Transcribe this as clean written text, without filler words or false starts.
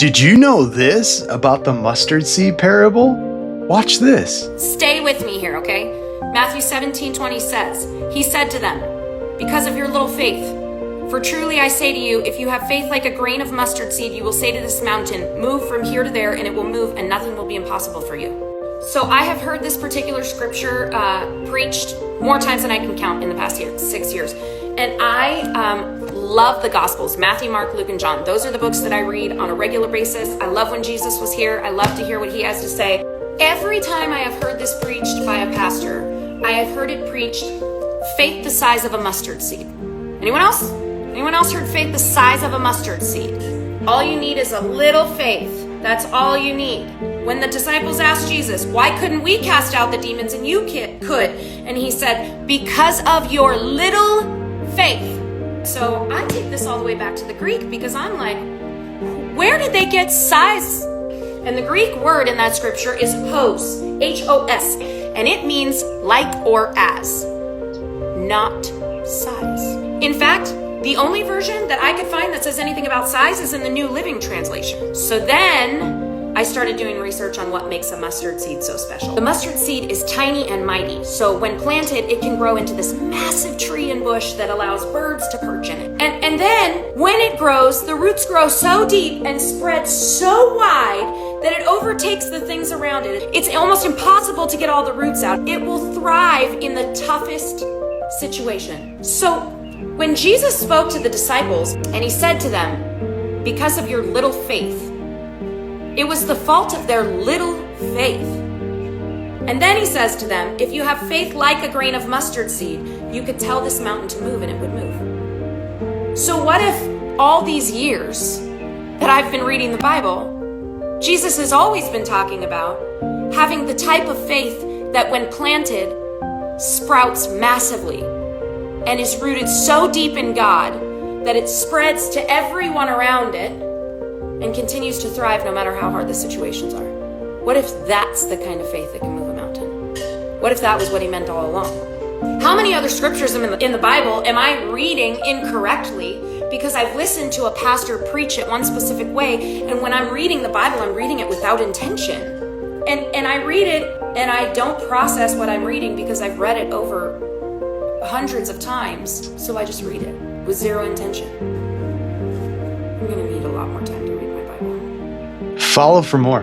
Did you know this about the mustard seed parable? Watch this. Stay with me here, okay? Matthew 17:20 says, He said to them, because of your little faith, for truly I say to you, if you have faith like a grain of mustard seed, you will say to this mountain, move from here to there, and it will move, and nothing will be impossible for you. So I have heard this particular scripture preached more times than I can count in the past 6 years. And I love the Gospels, Matthew, Mark, Luke, and John. Those are the books that I read on a regular basis. I love when Jesus was here. I love to hear what he has to say. Every time I have heard this preached by a pastor, I have heard it preached, faith the size of a mustard seed. Anyone else? Anyone else heard faith the size of a mustard seed? All you need is a little faith. That's all you need. When the disciples asked Jesus, why couldn't we cast out the demons and you could? And he said, because of your little faith. So I take this all the way back to the Greek because I'm like, where did they get size? And the Greek word in that scripture is hos, H-O-S, and it means like or as, not size. In fact, the only version that I could find that says anything about size is in the New Living Translation. So then I started doing research on what makes a mustard seed so special. The mustard seed is tiny and mighty. So when planted, it can grow into this massive tree and bush that allows birds to perch in it. And then when it grows, the roots grow so deep and spread so wide that it overtakes the things around it. It's almost impossible to get all the roots out. It will thrive in the toughest situation. So when Jesus spoke to the disciples and he said to them, because of your little faith, it was the fault of their little faith. And then he says to them, if you have faith like a grain of mustard seed, you could tell this mountain to move and it would move. So what if all these years that I've been reading the Bible, Jesus has always been talking about having the type of faith that when planted sprouts massively and is rooted so deep in God that it spreads to everyone around it and continues to thrive no matter how hard the situations are. What if that's the kind of faith that can move a mountain? What if that was what he meant all along? How many other scriptures in the Bible am I reading incorrectly because I've listened to a pastor preach it one specific way, and when I'm reading the Bible, I'm reading it without intention. And I read it and I don't process what I'm reading because I've read it over hundreds of times, so I just read it with zero intention. I'm gonna need a lot more time to read my Bible. Follow for more.